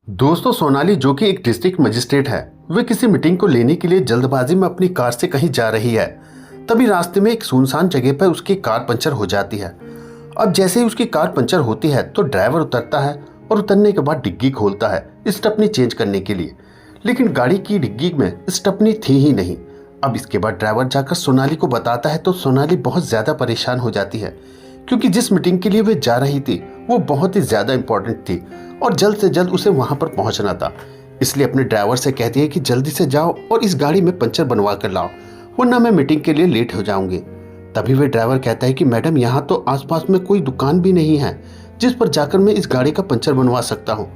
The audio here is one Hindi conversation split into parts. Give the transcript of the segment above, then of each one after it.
दोस्तों, सोनाली जो कि एक डिस्ट्रिक्ट मजिस्ट्रेट है, वे किसी मीटिंग को लेने के लिए जल्दबाजी में अपनी कार से कहीं जा रही है। तभी रास्ते में एक सुनसान जगह पर उसकी कार पंचर हो जाती है। अब जैसे ही उसकी कार पंचर होती है तो ड्राइवर उतरता है और उतरने के बाद डिग्गी खोलता है स्टेपनी चेंज करने के लिए, लेकिन गाड़ी की डिग्गी में स्टेपनी थी ही नहीं। अब इसके बाद ड्राइवर जाकर सोनाली को बताता है तो सोनाली बहुत ज़्यादा परेशान हो जाती है, क्योंकि जिस मीटिंग के लिए वे जा रही थी वो बहुत ही ज़्यादा इंपॉर्टेंट थी और जल्द से जल्द उसे वहां पर पहुंचना था। इसलिए अपने ड्राइवर से कहती है कि जल्दी से जाओ और इस गाड़ी में पंचर बनवा कर लाओ, वरना मैं मीटिंग के लिए लेट हो जाऊंगी। तभी वे ड्राइवर कहता है कि मैडम, यहाँ तो आसपास में कोई दुकान भी नहीं है जिस पर जाकर मैं इस गाड़ी का पंचर बनवा सकता हूँ।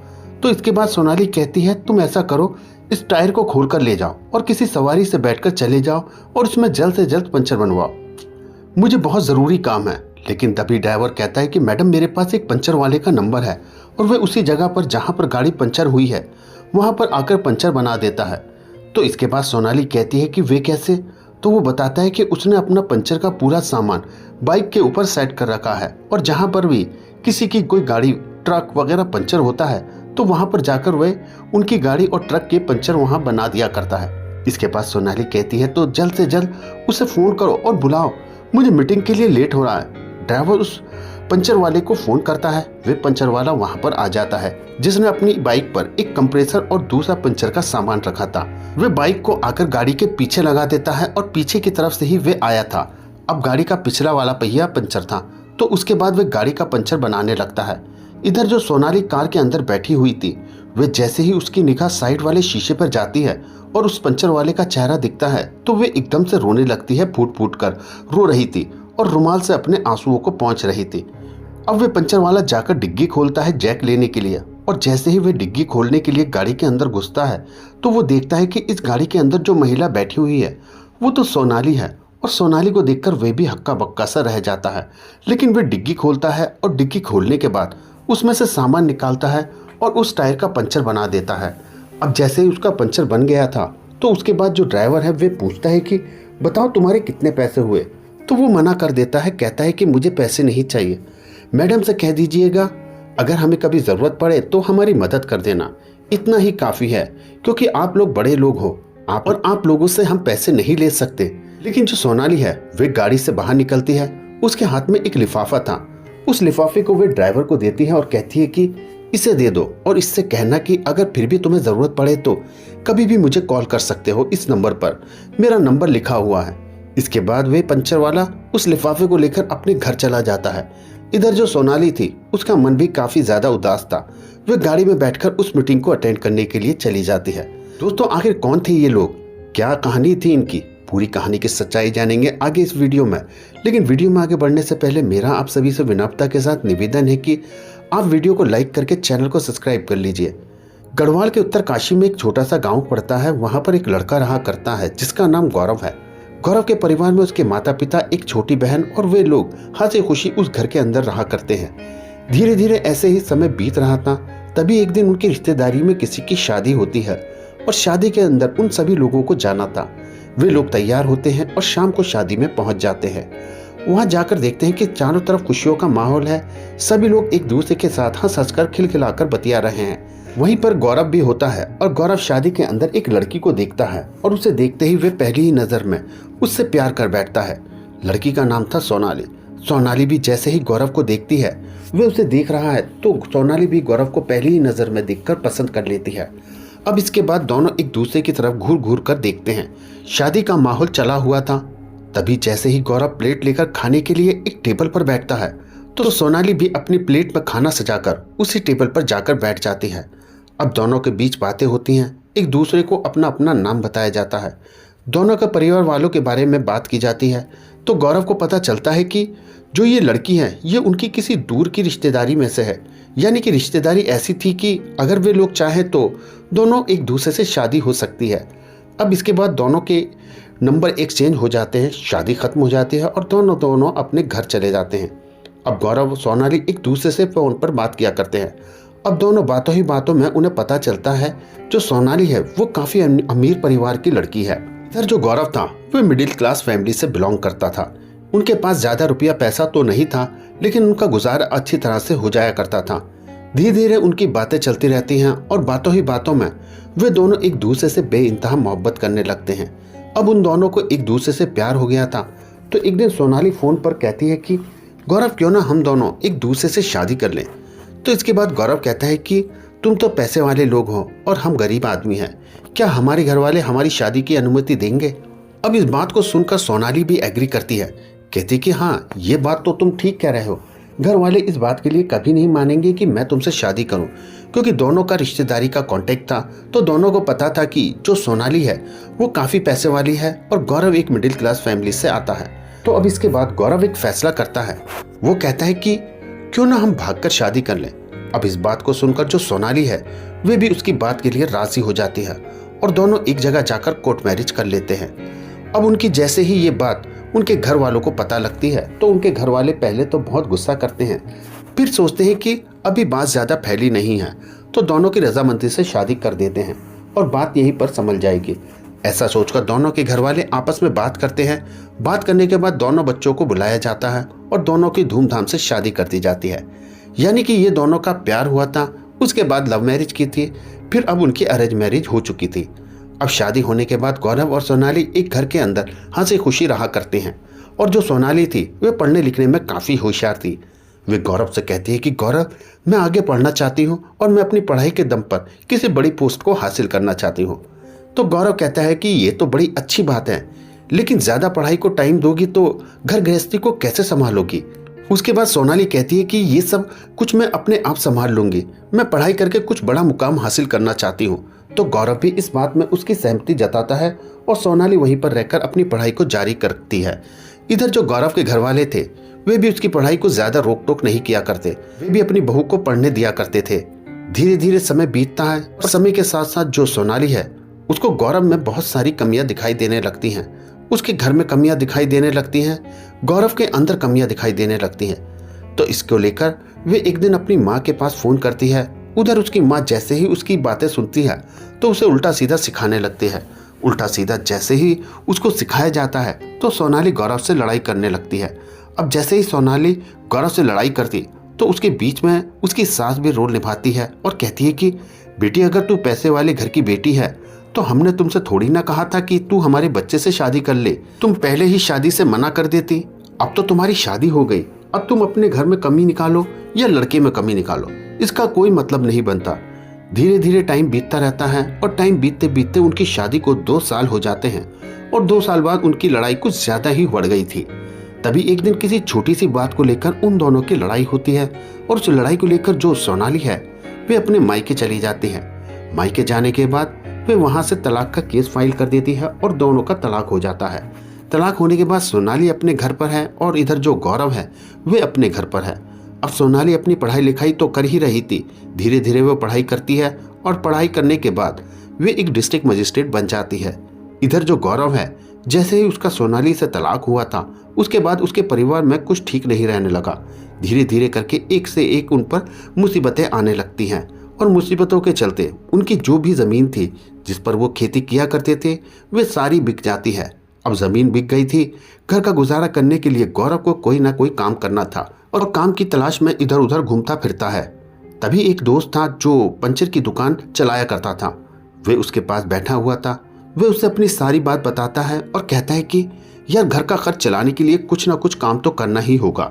तो इसके बाद सोनाली कहती है, तुम ऐसा करो, इस टायर को खोल कर ले जाओ और किसी सवारी से बैठकर चले जाओ और उसमें जल्द से जल्द पंचर बनवाओ, मुझे बहुत ज़रूरी काम है। लेकिन तभी ड्राइवर कहता है कि मैडम, मेरे पास एक पंचर वाले का नंबर है और वह उसी जगह पर जहाँ पर गाड़ी पंचर हुई है वहाँ पर आकर पंचर बना देता है। तो इसके बाद सोनाली कहती है कि वे कैसे? तो वो बताता है कि उसने अपना पंचर का पूरा सामान बाइक के ऊपर सेट कर रखा है और जहाँ पर भी किसी की कोई गाड़ी ट्रक वगैरह पंचर होता है तो वहाँ पर जाकर वह उनकी गाड़ी और ट्रक के पंचर वहाँ बना दिया करता है। इसके बाद सोनाली कहती है, तो जल्द से जल्द उसे फ़ोन करो और बुलाओ, मुझे मीटिंग के लिए लेट हो रहा है। ड्राइवर उस पंचर वाले को फ़ोन करता है। वे पंचर वाला वहां पर आ जाता है, जिसने अपनी बाइक पर एक कंप्रेसर और दूसरा पंचर का सामान रखा था। वे बाइक को आकर गाड़ी के पीछे लगा देता है और पीछे की तरफ से ही वे आया था। अब गाड़ी का पिछला वाला पहिया पंचर था, तो उसके बाद वे गाड़ी का पंचर बनाने लगता है। इधर जो सोनाली कार के अंदर बैठी हुई थी, वे जैसे ही उसकी निगाह साइड वाले शीशे पर जाती है और उस पंचर वाले का चेहरा दिखता है तो वे एकदम से रोने लगती है। फूट फूट कर रो रही थी और रुमाल से अपने आंसुओं को पोंछ रही थी। अब वे पंचर वाला जाकर डिग्गी खोलता है जैक लेने के लिए, और जैसे ही वे डिग्गी खोलने के लिए गाड़ी के अंदर घुसता है तो वो देखता है कि इस गाड़ी के अंदर जो महिला बैठी हुई है वो तो सोनाली है, और सोनाली को देखकर वे भी हक्का बक्का सा रह जाता है। लेकिन वे डिग्गी खोलता है और डिग्गी खोलने के बाद उसमें से सामान निकालता है और उस टायर का पंचर बना देता है। अब जैसे ही उसका पंचर बन गया था तो उसके बाद जो ड्राइवर है वे पूछता है कि बताओ तुम्हारे कितने पैसे हुए? तो वो मना कर देता है, कहता है कि मुझे पैसे नहीं चाहिए, मैडम से कह दीजिएगा अगर हमें कभी ज़रूरत पड़े तो हमारी मदद कर देना, इतना ही काफ़ी है, क्योंकि आप लोग बड़े लोग हो और आप लोगों से हम पैसे नहीं ले सकते। लेकिन जो सोनाली है वे गाड़ी से बाहर निकलती है, उसके हाथ में एक लिफाफा था। उस लिफाफे को वे ड्राइवर को देती है और कहती है कि इसे दे दो और इससे कहना कि अगर फिर भी तुम्हें ज़रूरत पड़े तो कभी भी मुझे कॉल कर सकते हो, इस नंबर पर मेरा नंबर लिखा हुआ है। इसके बाद वे पंचर वाला उस लिफाफे को लेकर अपने घर चला जाता है। इधर जो सोनाली थी उसका मन भी काफ़ी ज़्यादा उदास था। वे गाड़ी में बैठकर उस मीटिंग को अटेंड करने के लिए चली जाती है। दोस्तों, आखिर कौन थे ये लोग, क्या कहानी थी इनकी? पूरी कहानी की सच्चाई जानेंगे आगे इस वीडियो में। लेकिन वीडियो में आगे बढ़ने से पहले मेरा आप सभी से विनम्रता के साथ निवेदन है कि आप वीडियो को लाइक करके चैनल को सब्सक्राइब कर लीजिए। गढ़वाल के उत्तरकाशी में एक छोटा सा गाँव पड़ता है। वहाँ पर एक लड़का रहा करता है जिसका नाम गौरव है। गौरव के परिवार में उसके माता पिता, एक छोटी बहन और वे लोग हंसी खुशी उस घर के अंदर रहा करते हैं। धीरे धीरे ऐसे ही समय बीत रहा था। तभी एक दिन उनकी रिश्तेदारी में किसी की शादी होती है और शादी के अंदर उन सभी लोगों को जाना था। वे लोग तैयार होते हैं और शाम को शादी में पहुंच जाते हैं। वहां जाकर देखते हैं कि चारों तरफ खुशियों का माहौल है। सभी लोग एक दूसरे के साथ हंस हंस कर खिलखिलाकर बतिया रहे हैं। वहीं पर गौरव भी होता है और गौरव शादी के अंदर एक लड़की को देखता है और उसे देखते ही वे पहली ही नज़र में उससे प्यार कर बैठता है। लड़की का नाम था सोनाली। सोनाली भी जैसे ही गौरव को देखती है, वे उसे देख रहा है तो सोनाली भी गौरव को पहली ही नज़र में देखकर पसंद कर लेती है। अब इसके बाद दोनों एक दूसरे की तरफ घूर घूर कर देखते हैं। शादी का माहौल चला हुआ था। तभी जैसे ही गौरव प्लेट लेकर खाने के लिए एक टेबल पर बैठता है तो सोनाली भी अपनी प्लेट में खाना सजाकर उसी टेबल पर जाकर बैठ जाती है। अब दोनों के बीच बातें होती हैं। एक दूसरे को अपना अपना नाम बताया जाता है। दोनों के परिवार वालों के बारे में बात की जाती है। तो गौरव को पता चलता है कि जो ये लड़की है ये उनकी किसी दूर की रिश्तेदारी में से है। यानी कि रिश्तेदारी ऐसी थी कि अगर वे लोग चाहें तो दोनों एक दूसरे से शादी हो सकती है। अब इसके बाद दोनों के नंबर एक्सचेंज हो जाते हैं, शादी खत्म हो जाती है और दोनों अपने घर चले जाते हैं। अब गौरव और सोनाली एक दूसरे से फ़ोन पर बात किया करते हैं। अब दोनों बातों ही बातों में उन्हें पता चलता है जो सोनाली है वो काफ़ी अमीर परिवार की लड़की है। इधर जो गौरव था वह मिडिल क्लास फैमिली से बिलोंग करता था। उनके पास ज़्यादा रुपया पैसा तो नहीं था, लेकिन उनका गुजारा अच्छी तरह से हो जाया करता था। धीरे धीरे उनकी बातें चलती रहती हैं और बातों ही बातों में वे दोनों एक दूसरे से बेइंतहा मोहब्बत करने लगते हैं। अब उन दोनों को एक दूसरे से प्यार हो गया था। तो एक दिन सोनाली फ़ोन पर कहती है कि गौरव, क्यों ना हम दोनों एक दूसरे से शादी कर लें। तो इसके बाद गौरव कहता है कि तुम तो पैसे वाले लोग हो और हम गरीब आदमी हैं, क्या हमारे घर वाले हमारी शादी की अनुमति देंगे? अब इस बात को सुनकर सोनाली भी एग्री करती है, कहती कि हाँ, ये बात तो तुम ठीक कह रहे हो। घर वाले इस बात के लिए कभी नहीं मानेंगे कि मैं तुमसे शादी करूं, क्योंकि दोनों का रिश्तेदारी का कांटेक्ट था। तो दोनों को पता था कि जो सोनाली है वो काफ़ी पैसे वाली है और गौरव एक मिडिल क्लास फैमिली से आता है। तो अब इसके बाद गौरव एक फैसला करता है। वो कहता है कि क्यों ना हम भागकर शादी कर लें। अब इस बात को सुनकर जो सोनाली है वे भी उसकी बात के लिए राजी हो जाती है और दोनों एक जगह जाकर कोर्ट मैरिज कर लेते हैं। अब उनकी जैसे ही ये बात उनके घर वालों को पता लगती है तो उनके घर वाले पहले तो बहुत गुस्सा करते हैं, फिर सोचते हैं कि अभी बात ज़्यादा फैली नहीं है तो दोनों की रजामंदी से शादी कर देते हैं और बात यहीं पर संभल जाएगी। ऐसा सोचकर दोनों के घर वाले आपस में बात करते हैं। बात करने के बाद दोनों बच्चों को बुलाया जाता है और दोनों की धूमधाम से शादी कर दी जाती है। यानी कि ये दोनों का प्यार हुआ था, उसके बाद लव मैरिज की थी, फिर अब उनकी अरेंज मैरिज हो चुकी थी। अब शादी होने के बाद गौरव और सोनाली एक घर के अंदर हंसी खुशी रहा करते हैं और जो सोनाली थी वे पढ़ने लिखने में काफ़ी होशियार थी। वे गौरव से कहती है कि गौरव, मैं आगे पढ़ना चाहती हूँ और मैं अपनी पढ़ाई के दम पर किसी बड़ी पोस्ट को हासिल करना चाहती हूँ। तो गौरव कहता है कि ये तो बड़ी अच्छी बात है, लेकिन ज़्यादा पढ़ाई को टाइम दोगी तो घर गृहस्थी को कैसे संभालोगी? उसके बाद सोनाली कहती है कि ये सब कुछ मैं अपने आप संभाल लूँगी, मैं पढ़ाई करके कुछ बड़ा मुकाम हासिल करना चाहती हूँ। तो गौरव भी इस बात में उसकी सहमति जताता है और सोनाली वहीं पर रहकर अपनी पढ़ाई को जारी करती है। इधर जो गौरव के घर वाले थे वे भी उसकी पढ़ाई को ज़्यादा रोक टोक नहीं किया करते, वे भी अपनी बहू को पढ़ने दिया करते थे। धीरे धीरे समय बीतता है और समय के साथ साथ जो सोनाली है उसको गौरव में बहुत सारी कमियां दिखाई देने लगती हैं। उसके घर में कमियां दिखाई देने लगती हैं, गौरव के अंदर कमियां दिखाई देने लगती हैं। तो इसको लेकर वे एक दिन अपनी माँ के पास फ़ोन करती है। उधर उसकी माँ जैसे ही उसकी बातें सुनती है तो उसे उल्टा सीधा सिखाने लगती है। उल्टा सीधा जैसे ही उसको सिखाया जाता है तो सोनाली गौरव से लड़ाई करने लगती है। अब जैसे ही सोनाली गौरव से लड़ाई करती तो उसके बीच में उसकी सास भी रोल निभाती है और कहती है कि बेटी, अगर तू पैसे वाले घर की बेटी है तो हमने तुमसे थोड़ी ना कहा था कि तू हमारे बच्चे से शादी कर ले, तुम पहले ही शादी से मना कर देती। अब तो तुम्हारी शादी हो गई, अब तुम अपने घर में कमी निकालो या लड़के में कमी निकालो, इसका कोई मतलब नहीं बनता। धीरे धीरे टाइम बीतता रहता है और टाइम बीतते बीतते उनकी शादी को 2 साल हो जाते हैं और 2 साल बाद उनकी लड़ाई कुछ ज्यादा ही बढ़ गई थी। तभी एक दिन किसी छोटी सी बात को लेकर उन दोनों की लड़ाई होती है और उस लड़ाई को लेकर जो सोनाली है वे अपने मायके चली जाती है। मायके जाने के बाद वे वहां से तलाक का केस फाइल कर देती है और दोनों का तलाक हो जाता है। तलाक होने के बाद सोनाली अपने घर पर है और इधर जो गौरव है वे अपने घर पर है। अब सोनाली अपनी पढ़ाई लिखाई तो कर ही रही थी, धीरे धीरे वो पढ़ाई करती है और पढ़ाई करने के बाद वे एक डिस्ट्रिक्ट मजिस्ट्रेट बन जाती है। इधर जो गौरव है, जैसे ही उसका सोनाली से तलाक हुआ था उसके बाद उसके परिवार में कुछ ठीक नहीं रहने लगा। धीरे धीरे करके एक से एक उन पर मुसीबतें आने लगती हैं और मुसीबतों के चलते उनकी जो भी ज़मीन थी जिस पर वो खेती किया करते थे वे सारी बिक जाती है। अब ज़मीन बिक गई थी, घर का गुजारा करने के लिए गौरव को कोई ना कोई काम करना था और काम की तलाश में इधर उधर घूमता फिरता है। तभी एक दोस्त था जो पंचर की दुकान चलाया करता था, वे उसके पास बैठा हुआ था। वे उससे अपनी सारी बात बताता है और कहता है कि यार, घर का खर्च चलाने के लिए कुछ ना कुछ काम तो करना ही होगा।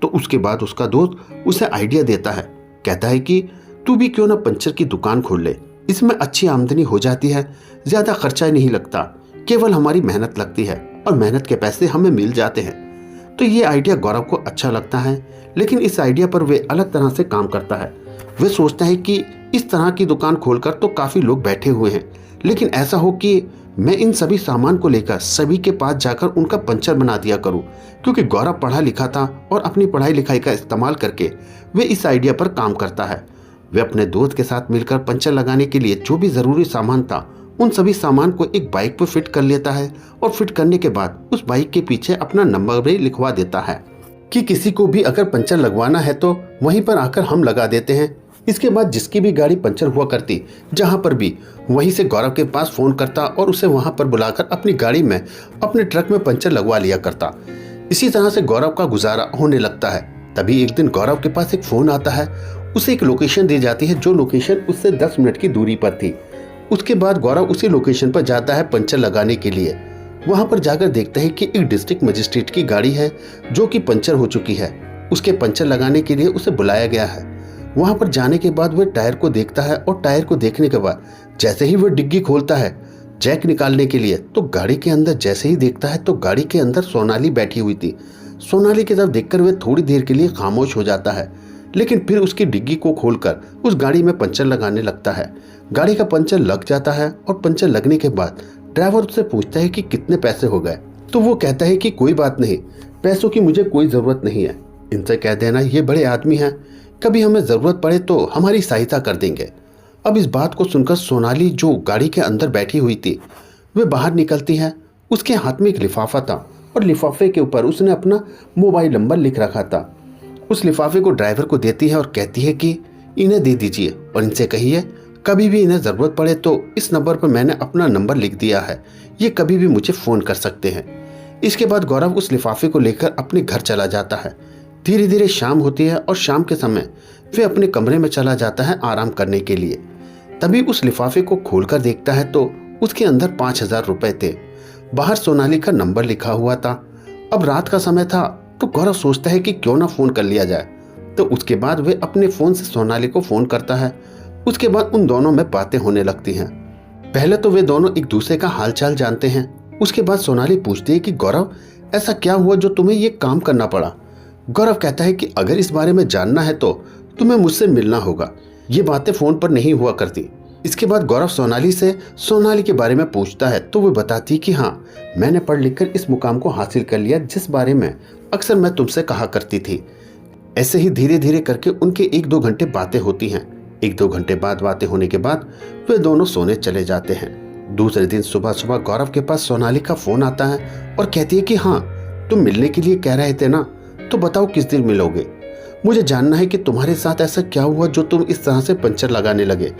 तो उसके बाद उसका दोस्त उसे आइडिया देता है, कहता है कि तू भी क्यों ना पंचर की दुकान खोल ले, इसमें अच्छी आमदनी हो जाती है, ज़्यादा खर्चा नहीं लगता, केवल हमारी मेहनत लगती है और मेहनत के पैसे हमें मिल जाते हैं। तो ये आइडिया गौरव को अच्छा लगता है, लेकिन इस आइडिया पर वे अलग तरह से काम करता है। वे सोचता है कि इस तरह की दुकान खोलकर तो काफ़ी लोग बैठे हुए हैं, लेकिन ऐसा हो कि मैं इन सभी सामान को लेकर सभी के पास जाकर उनका पंचर बना दिया करूं, क्योंकि गौरव पढ़ा लिखा था और अपनी पढ़ाई लिखाई का इस्तेमाल करके वे इस आइडिया पर काम करता है। वे अपने दोस्त के साथ मिलकर पंचर लगाने के लिए जो भी ज़रूरी सामान था उन सभी सामान को एक बाइक पर फिट कर लेता है और फिट करने के बाद उस बाइक के पीछे अपना नंबर भी लिखवा देता है कि किसी को भी अगर पंचर लगवाना है तो वहीं पर आकर हम लगा देते हैं। इसके बाद जिसकी भी गाड़ी पंचर हुआ करती जहां पर भी, वहीं से गौरव के पास फ़ोन करता और उसे वहां पर बुलाकर अपनी गाड़ी में अपने ट्रक में पंचर लगवा लिया करता। इसी तरह से गौरव का गुजारा होने लगता है। तभी एक दिन गौरव के पास एक फ़ोन आता है उसे एक लोकेशन दी जाती है जो लोकेशन उससे 10 मिनट की दूरी पर थी। उसके बाद गौरव उसी लोकेशन पर जाता है पंचर लगाने के लिए। वहां पर जाकर देखता है कि एक डिस्ट्रिक्ट मजिस्ट्रेट की गाड़ी है जो कि पंचर हो चुकी है। उसके पंचर लगाने के लिए उसे बुलाया गया है। वहां पर जाने के बाद वह टायर को देखता है और टायर को देखने के बाद जैसे ही वह डिग्गी खोलता है जैक निकालने के लिए, तो गाड़ी के अंदर जैसे ही देखता है तो गाड़ी के अंदर सोनाली बैठी हुई थी। सोनाली की तरफ देखकर वह थोड़ी देर के लिए खामोश हो जाता है, लेकिन फिर उसकी डिग्गी को खोलकर उस गाड़ी में पंचर लगाने लगता है। गाड़ी का पंचर लग जाता है और पंचर लगने के बाद ड्राइवर उससे पूछता है कि कितने पैसे हो गए। तो वो कहता है कि कोई बात नहीं, पैसों की मुझे कोई ज़रूरत नहीं है। इनसे कह देना ये बड़े आदमी हैं, कभी हमें ज़रूरत पड़े तो हमारी सहायता कर देंगे। अब इस बात को सुनकर सोनाली जो गाड़ी के अंदर बैठी हुई थी वह बाहर निकलती है। उसके हाथ में एक लिफाफा था और लिफाफे के ऊपर उसने अपना मोबाइल नंबर लिख रखा था। उस लिफाफे को ड्राइवर को देती है और कहती है कि इन्हें दे दीजिए और इनसे कहिए कभी भी इन्हें ज़रूरत पड़े तो इस नंबर पर मैंने अपना नंबर लिख दिया है, ये कभी भी मुझे फ़ोन कर सकते हैं। इसके बाद गौरव उस लिफाफे को लेकर अपने घर चला जाता है। धीरे धीरे शाम होती है और शाम के समय वह अपने कमरे में चला जाता है आराम करने के लिए। तभी उस लिफाफे को खोलकर देखता है तो उसके अंदर 5,000 रुपए थे। बाहर सोनाली का नंबर लिखा हुआ था। अब रात का समय था तो गौरव सोचता है कि क्यों ना फ़ोन कर लिया जाए। तो उसके बाद वह अपने फ़ोन से सोनाली को फ़ोन करता है। उसके बाद उन दोनों में बातें होने लगती हैं। पहले तो वे दोनों एक दूसरे का हालचाल जानते हैं। उसके बाद सोनाली पूछती है कि गौरव ऐसा क्या हुआ जो तुम्हें ये काम करना पड़ा। गौरव कहता है कि अगर इस बारे में जानना है तो तुम्हें मुझसे मिलना होगा, ये बातें फ़ोन पर नहीं हुआ करती। इसके बाद गौरव सोनाली से सोनाली के बारे में पूछता है तो वो बताती है कि हाँ, मैंने पढ़ लिखकर इस मुकाम को हासिल कर लिया जिस बारे में अक्सर मैं तुमसे कहा करती थी। ऐसे ही धीरे धीरे करके उनके 1-2 घंटे बातें होती हैं। 1-2 घंटे बाद बातें होने के बाद वे दोनों सोने चले जाते हैं। दूसरे दिन सुबह सुबह गौरव के पास सोनाली का फ़ोन आता है और कहती है कि हाँ, तुम मिलने के लिए कह रहे थे ना, तो बताओ किस दिन मिलोगे। मुझे जानना है कि तुम्हारे साथ ऐसा क्या हुआ जो तुम इस तरह से पंचर लगाने लगे।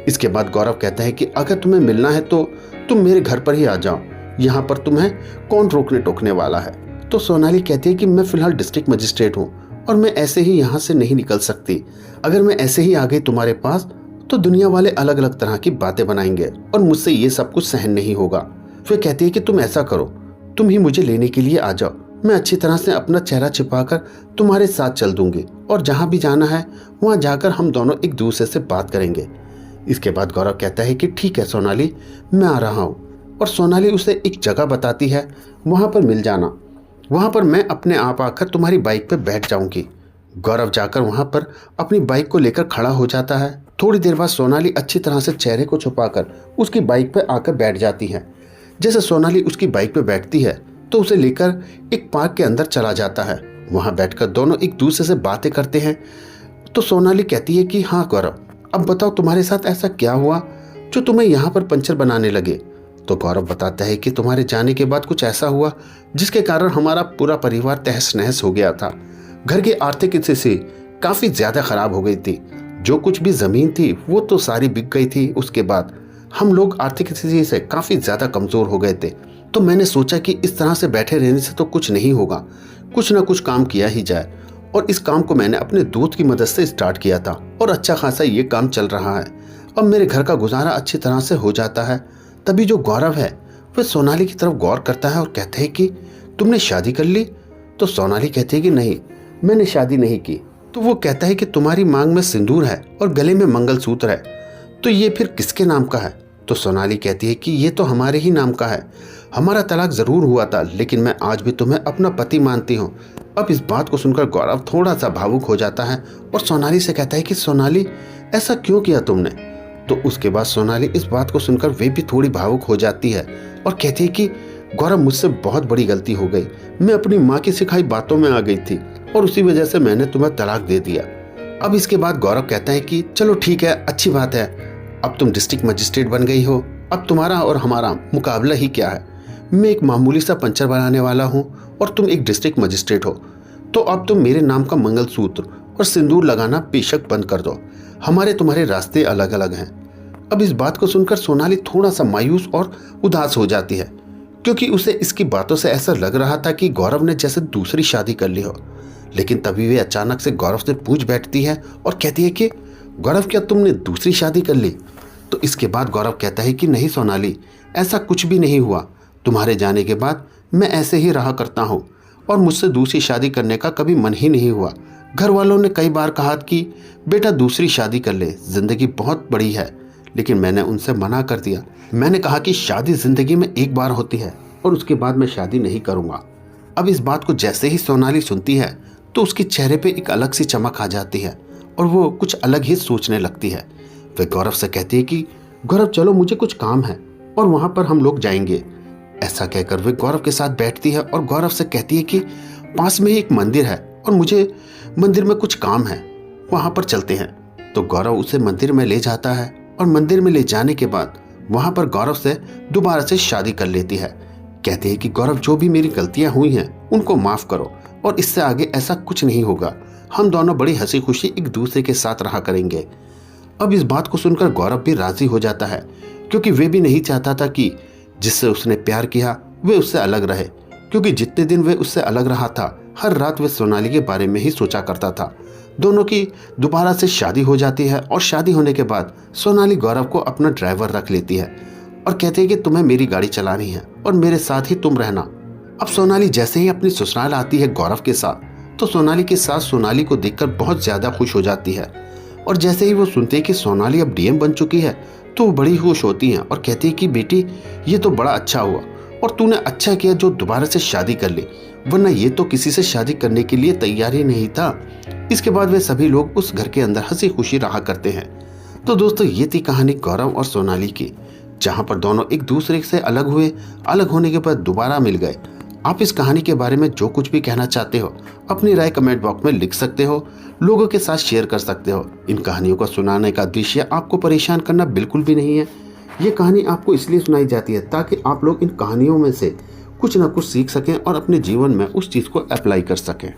इसके बाद गौरव कहता है कि अगर तुम्हें मिलना है तो तुम मेरे घर पर ही आ जाओ, यहाँ पर तुम्हें कौन रोकने टोकने वाला है। तो सोनाली कहती है कि मैं फ़िलहाल डिस्ट्रिक्ट मजिस्ट्रेट हूँ और मैं ऐसे ही यहाँ से नहीं निकल सकती। अगर मैं ऐसे ही आ गई तुम्हारे पास तो दुनिया वाले अलग अलग तरह की बातें बनाएंगे और मुझसे ये सब कुछ सहन नहीं होगा। फिर कहती है कि तुम ऐसा करो, तुम ही मुझे लेने के लिए आ जाओ, मैं अच्छी तरह से अपना चेहरा छिपाकर तुम्हारे साथ चल दूंगी और जहाँ भी जाना है वहाँ जाकर हम दोनों एक दूसरे से बात करेंगे। इसके बाद गौरव कहता है कि ठीक है सोनाली, मैं आ रहा हूँ। और सोनाली उसे एक जगह बताती है, वहाँ पर मिल जाना, वहाँ पर मैं अपने आप आकर तुम्हारी बाइक पर बैठ जाऊँगी। गौरव जाकर वहाँ पर अपनी बाइक को लेकर खड़ा हो जाता है। थोड़ी देर बाद सोनाली अच्छी तरह से चेहरे को छुपाकर उसकी बाइक पर आकर बैठ जाती है। जैसे सोनाली उसकी बाइक पर बैठती है तो उसे लेकर एक पार्क के अंदर चला जाता है। वहाँ बैठकर दोनों एक दूसरे से बातें करते हैं। तो सोनाली कहती है कि हाँ गौरव, अब बताओ तुम्हारे साथ ऐसा क्या हुआ जो तुम्हें यहाँ पर पंचर बनाने लगे। तो गौरव बताता है कि तुम्हारे जाने के बाद कुछ ऐसा हुआ जिसके कारण हमारा पूरा परिवार तहस नहस हो गया था। घर की आर्थिक स्थिति काफ़ी ज़्यादा ख़राब हो गई थी। जो कुछ भी ज़मीन थी वो तो सारी बिक गई थी। उसके बाद हम लोग आर्थिक स्थिति से काफ़ी ज़्यादा कमज़ोर हो गए थे। तो मैंने सोचा कि इस तरह से बैठे रहने से तो कुछ नहीं होगा, कुछ ना कुछ काम किया ही जाए। और इस काम को मैंने अपने दोस्त की मदद से स्टार्ट किया था और अच्छा खासा ये काम चल रहा है। अब मेरे घर का गुजारा अच्छी तरह से हो जाता है। तभी जो गौरव है वह सोनाली की तरफ गौर करता है और कहता है कि तुमने शादी कर ली। तो सोनाली कहती है कि नहीं, मैंने शादी नहीं की। तो वो कहता है कि तुम्हारी मांग में सिंदूर है और गले में मंगलसूत्र है, तो ये फिर किसके नाम का है। तो सोनाली कहती है कि ये तो हमारे ही नाम का है, हमारा तलाक ज़रूर हुआ था लेकिन मैं आज भी तुम्हें अपना पति मानती हूँ। अब इस बात को सुनकर गौरव थोड़ा सा भावुक हो जाता है और सोनाली से कहता है कि सोनाली ऐसा क्यों किया तुमने। तो उसके बाद सोनाली इस बात को सुनकर वे भी थोड़ी भावुक हो जाती है और कहती है कि गौरव, मुझसे बहुत बड़ी गलती हो गई, मैं अपनी माँ की सिखाई बातों में आ गई थी और उसी वजह से मैंने तुम्हें तलाक दे दिया। अब इसके बाद गौरव कहता है कि चलो ठीक है, अच्छी बात है, अब तुम डिस्ट्रिक्ट मजिस्ट्रेट बन गई हो, अब तुम्हारा और हमारा मुकाबला ही क्या है। मैं एक मामूली सा पंचर बनाने वाला हूँ और तुम एक डिस्ट्रिक्ट मजिस्ट्रेट हो, तो अब तुम मेरे नाम का मंगलसूत्र और सिंदूर लगाना बेशक बंद कर दो, हमारे तुम्हारे रास्ते अलग अलग हैं। अब इस बात को सुनकर सोनाली थोड़ा सा मायूस और उदास हो जाती है, क्योंकि उसे इसकी बातों से ऐसा लग रहा था कि गौरव ने जैसे दूसरी शादी कर ली हो। लेकिन तभी वे अचानक से गौरव से पूछ बैठती है और कहती है कि गौरव, क्या तुमने दूसरी शादी कर ली? तो इसके बाद गौरव कहता है कि नहीं सोनाली, ऐसा कुछ भी नहीं हुआ। तुम्हारे जाने के बाद मैं ऐसे ही रहा करता हूँ और मुझसे दूसरी शादी करने का कभी मन ही नहीं हुआ। घर वालों ने कई बार कहा कि बेटा दूसरी शादी कर ले, जिंदगी बहुत बड़ी है, लेकिन मैंने उनसे मना कर दिया। मैंने कहा कि शादी जिंदगी में एक बार होती है और उसके बाद मैं शादी नहीं करूँगा। अब इस बात को जैसे ही सोनाली सुनती है तो उसके चेहरे पे एक अलग सी चमक आ जाती है और वो कुछ अलग ही सोचने लगती है। वह गौरव से कहती है कि गौरव चलो, मुझे कुछ काम है और वहाँ पर हम लोग जाएंगे। ऐसा कहकर वे गौरव के साथ बैठती है और गौरव से कहती है कि पास में ही एक मंदिर है और मुझे मंदिर में कुछ काम है, वहाँ पर चलते हैं। तो गौरव उसे मंदिर में ले जाता है और मंदिर में ले जाने के बाद वहाँ पर गौरव से दोबारा से शादी कर लेती है। कहती है कि गौरव, जो भी मेरी गलतियाँ हुई हैं उनको माफ़ करो और इससे आगे ऐसा कुछ नहीं होगा। हम दोनों बड़ी हंसी खुशी एक दूसरे के साथ रहा करेंगे। अब इस बात को सुनकर गौरव भी राजी हो जाता है, क्योंकि वे भी नहीं चाहता था कि जिससे उसने प्यार किया वे उससे अलग रहे, क्योंकि जितने दिन वे उससे अलग रहा था हर रात वे सोनाली के बारे में ही सोचा करता था। दोनों की दोबारा से शादी हो जाती है और शादी होने के बाद सोनाली गौरव को अपना ड्राइवर रख लेती है और कहती है कि तुम्हें मेरी गाड़ी चलानी है और मेरे साथ ही तुम रहना। अब सोनाली जैसे ही अपनी ससुराल आती है गौरव के साथ, तो सोनाली की सास सोनाली को देखकर बहुत ज़्यादा खुश हो जाती है और जैसे ही वो सुनते हैं कि सोनाली अब डीएम बन चुकी है तो वो बड़ी खुश होती हैं और कहती है कि बेटी, ये तो बड़ा अच्छा हुआ और तूने अच्छा किया जो दोबारा से शादी कर ली, वरना ये तो किसी से शादी करने के लिए तैयार ही नहीं था। इसके बाद वे सभी लोग उस घर के अंदर हंसी खुशी रहा करते हैं। तो दोस्तों, ये थी कहानी गौरव और सोनाली की, जहाँ पर दोनों एक दूसरे से अलग हुए, अलग होने के बाद दोबारा मिल गए। आप इस कहानी के बारे में जो कुछ भी कहना चाहते हो अपनी राय कमेंट बॉक्स में लिख सकते हो, लोगों के साथ शेयर कर सकते हो। इन कहानियों को सुनाने का उद्देश्य आपको परेशान करना बिल्कुल भी नहीं है। ये कहानी आपको इसलिए सुनाई जाती है ताकि आप लोग इन कहानियों में से कुछ ना कुछ सीख सकें और अपने जीवन में उस चीज़ को अप्लाई कर सकें।